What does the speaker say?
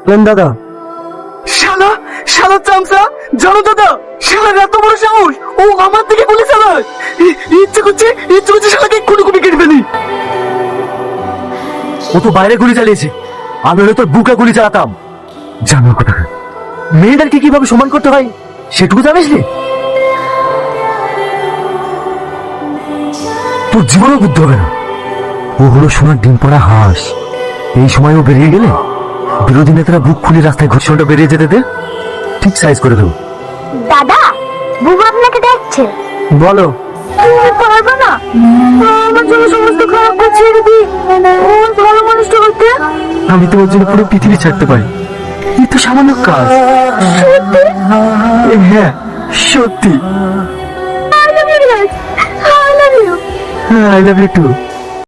দাদা। শালা শালা চামচা, জানো দাদা, শালার এত বড় সাহস, ও আমার দিকে গুলি চালায়। ইচ্ছে করছে শালাকে এক্ষুনি কুপি কেটে ফেলি। ও তো বাইরে গুলি চালিয়েছে, আমি হলে তোর বুকে গুলি চালাতাম। জানো কথা, মেয়েদেরকে কিভাবে সমান করতে হয় সেটুকু জানিস রে? তোর জীবনেও বুদ্ধি হবে না। ও হলো সোনার ডিম পড়া হাঁস। এই সময় ও বেরিয়ে গেলে বিরোধী নেতারা বুক খুলে রাস্তায় ঘোষণাটা বেরিয়ে যেতে দে, ঠিক সাইজ করে দেবো। দাদা, বুবু আপনাকে দেখছে। বলো। তুমি পারবে না আমার জন্য সমস্ত খারাপ কাজ ছেড়ে দি, ওর ভালো মানুষটা করতে। আমি তোমার জন্য পুরো পৃথিবী ছাড়তে পারি, কিন্তু সামান্য কাজ। হ্যাঁ সত্যি। I love you guys. I love you. I love you two.